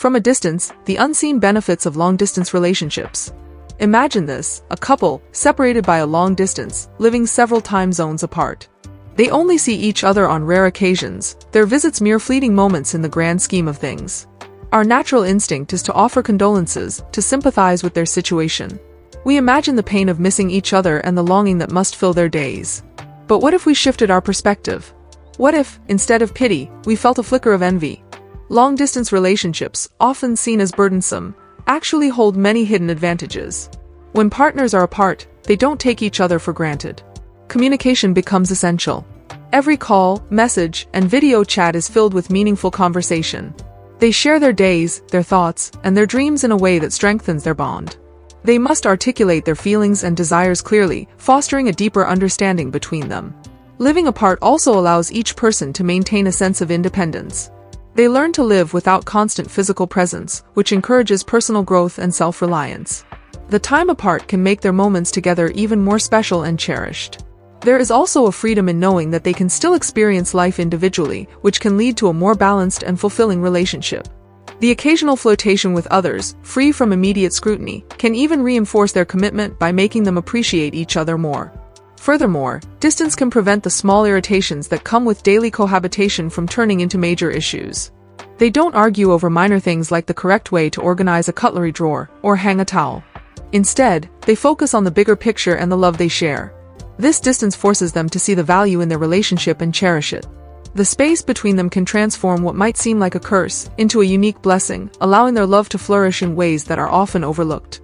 From a distance, the unseen benefits of long-distance relationships. Imagine this, a couple, separated by a long distance, living several time zones apart. They only see each other on rare occasions, their visits mere fleeting moments in the grand scheme of things. Our natural instinct is to offer condolences, to sympathize with their situation. We imagine the pain of missing each other and the longing that must fill their days. But what if we shifted our perspective? What if, instead of pity, we felt a flicker of envy? Long-distance relationships, often seen as burdensome, actually hold many hidden advantages. When partners are apart, they don't take each other for granted. Communication becomes essential. Every call, message, and video chat is filled with meaningful conversation. They share their days, their thoughts, and their dreams in a way that strengthens their bond. They must articulate their feelings and desires clearly, fostering a deeper understanding between them. Living apart also allows each person to maintain a sense of independence. They learn to live without constant physical presence, which encourages personal growth and self-reliance. The time apart can make their moments together even more special and cherished. There is also a freedom in knowing that they can still experience life individually, which can lead to a more balanced and fulfilling relationship. The occasional flirtation with others, free from immediate scrutiny, can even reinforce their commitment by making them appreciate each other more. Furthermore, distance can prevent the small irritations that come with daily cohabitation from turning into major issues. They don't argue over minor things like the correct way to organize a cutlery drawer or hang a towel. Instead, they focus on the bigger picture and the love they share. This distance forces them to see the value in their relationship and cherish it. The space between them can transform what might seem like a curse into a unique blessing, allowing their love to flourish in ways that are often overlooked.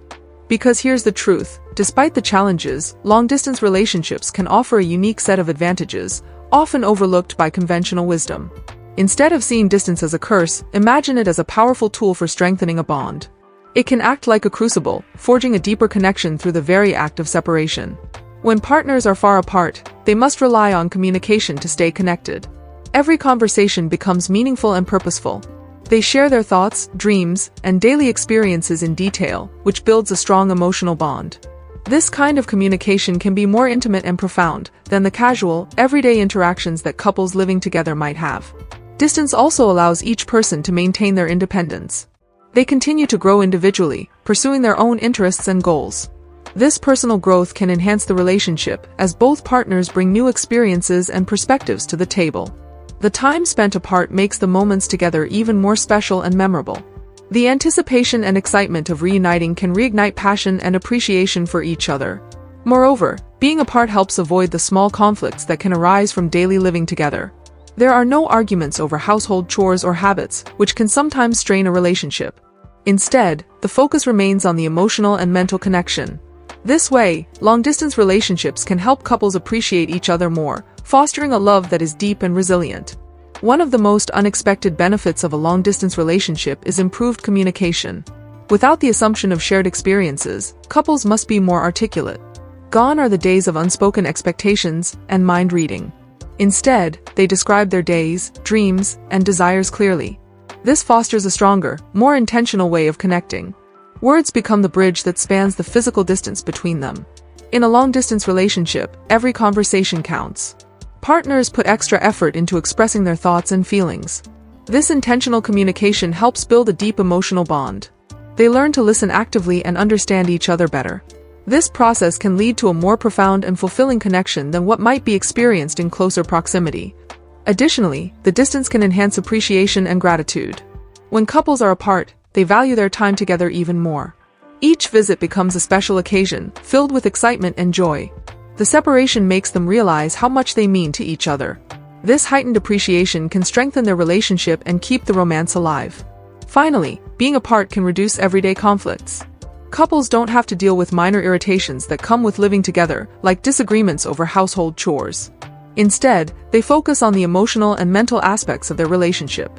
Because here's the truth, despite the challenges, long-distance relationships can offer a unique set of advantages, often overlooked by conventional wisdom. Instead of seeing distance as a curse, imagine it as a powerful tool for strengthening a bond. It can act like a crucible, forging a deeper connection through the very act of separation. When partners are far apart, they must rely on communication to stay connected. Every conversation becomes meaningful and purposeful. They share their thoughts, dreams, and daily experiences in detail, which builds a strong emotional bond. This kind of communication can be more intimate and profound than the casual, everyday interactions that couples living together might have. Distance also allows each person to maintain their independence. They continue to grow individually, pursuing their own interests and goals. This personal growth can enhance the relationship as both partners bring new experiences and perspectives to the table. The time spent apart makes the moments together even more special and memorable. The anticipation and excitement of reuniting can reignite passion and appreciation for each other. Moreover, being apart helps avoid the small conflicts that can arise from daily living together. There are no arguments over household chores or habits, which can sometimes strain a relationship. Instead, the focus remains on the emotional and mental connection. This way, long-distance relationships can help couples appreciate each other more, fostering a love that is deep and resilient. One of the most unexpected benefits of a long-distance relationship is improved communication. Without the assumption of shared experiences, couples must be more articulate. Gone are the days of unspoken expectations and mind reading. Instead, they describe their days, dreams, and desires clearly. This fosters a stronger, more intentional way of connecting. Words become the bridge that spans the physical distance between them. In a long-distance relationship, every conversation counts. Partners put extra effort into expressing their thoughts and feelings. This intentional communication helps build a deep emotional bond. They learn to listen actively and understand each other better. This process can lead to a more profound and fulfilling connection than what might be experienced in closer proximity. Additionally, the distance can enhance appreciation and gratitude. When couples are apart, they value their time together even more. Each visit becomes a special occasion, filled with excitement and joy. The separation makes them realize how much they mean to each other. This heightened appreciation can strengthen their relationship and keep the romance alive. Finally, being apart can reduce everyday conflicts. Couples don't have to deal with minor irritations that come with living together, like disagreements over household chores. Instead, they focus on the emotional and mental aspects of their relationship.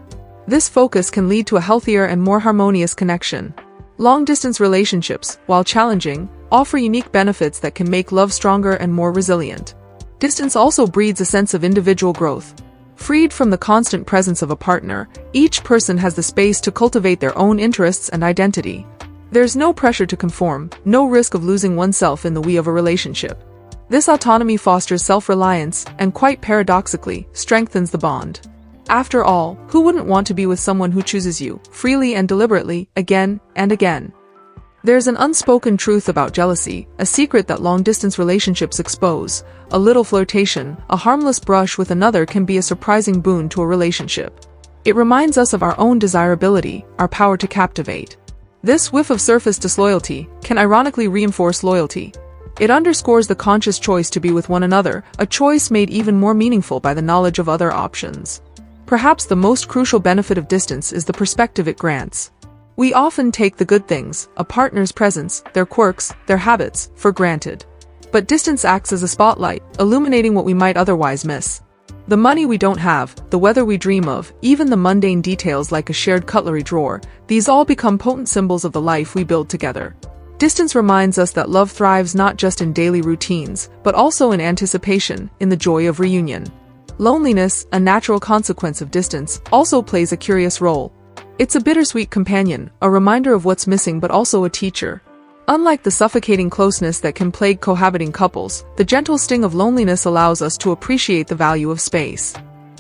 This focus can lead to a healthier and more harmonious connection. Long-distance relationships, while challenging, offer unique benefits that can make love stronger and more resilient. Distance also breeds a sense of individual growth. Freed from the constant presence of a partner, each person has the space to cultivate their own interests and identity. There's no pressure to conform, no risk of losing oneself in the weave of a relationship. This autonomy fosters self-reliance and, quite paradoxically, strengthens the bond. After all, who wouldn't want to be with someone who chooses you, freely and deliberately, again and again? There's an unspoken truth about jealousy, a secret that long-distance relationships expose. A little flirtation, a harmless brush with another can be a surprising boon to a relationship. It reminds us of our own desirability, our power to captivate. This whiff of surface disloyalty can ironically reinforce loyalty. It underscores the conscious choice to be with one another, a choice made even more meaningful by the knowledge of other options. Perhaps the most crucial benefit of distance is the perspective it grants. We often take the good things, a partner's presence, their quirks, their habits, for granted. But distance acts as a spotlight, illuminating what we might otherwise miss. The money we don't have, the weather we dream of, even the mundane details like a shared cutlery drawer, these all become potent symbols of the life we build together. Distance reminds us that love thrives not just in daily routines, but also in anticipation, in the joy of reunion. Loneliness, a natural consequence of distance, also plays a curious role. It's a bittersweet companion, a reminder of what's missing but also a teacher. Unlike the suffocating closeness that can plague cohabiting couples, the gentle sting of loneliness allows us to appreciate the value of space.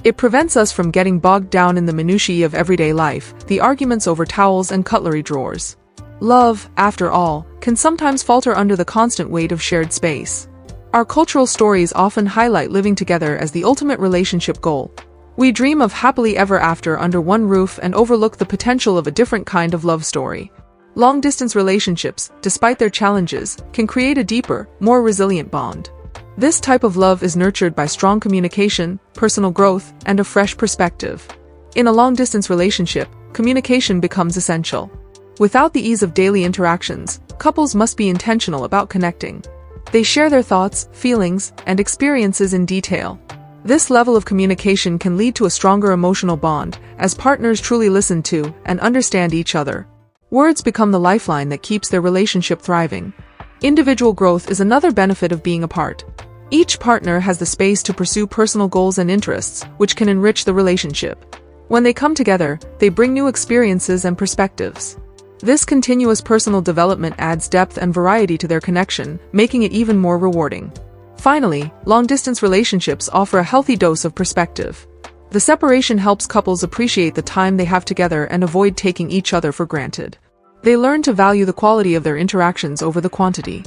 It prevents us from getting bogged down in the minutiae of everyday life, the arguments over towels and cutlery drawers. Love, after all, can sometimes falter under the constant weight of shared space. Our cultural stories often highlight living together as the ultimate relationship goal. We dream of happily ever after under one roof and overlook the potential of a different kind of love story. Long-distance relationships, despite their challenges, can create a deeper, more resilient bond. This type of love is nurtured by strong communication, personal growth, and a fresh perspective. In a long-distance relationship, communication becomes essential. Without the ease of daily interactions, couples must be intentional about connecting. They share their thoughts, feelings, and experiences in detail. This level of communication can lead to a stronger emotional bond, as partners truly listen to and understand each other. Words become the lifeline that keeps their relationship thriving. Individual growth is another benefit of being apart. Each partner has the space to pursue personal goals and interests, which can enrich the relationship. When they come together, they bring new experiences and perspectives. This continuous personal development adds depth and variety to their connection, making it even more rewarding. Finally, long-distance relationships offer a healthy dose of perspective. The separation helps couples appreciate the time they have together and avoid taking each other for granted. They learn to value the quality of their interactions over the quantity.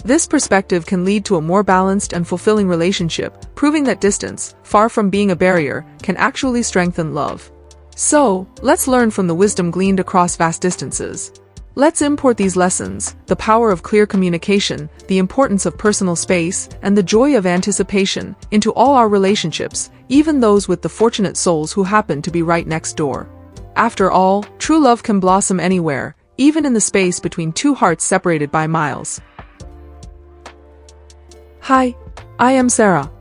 This perspective can lead to a more balanced and fulfilling relationship, proving that distance, far from being a barrier, can actually strengthen love. So, let's learn from the wisdom gleaned across vast distances. Let's import these lessons, the power of clear communication, the importance of personal space, and the joy of anticipation, into all our relationships, even those with the fortunate souls who happen to be right next door. After all, true love can blossom anywhere, even in the space between two hearts separated by miles. Hi, I am Sarah.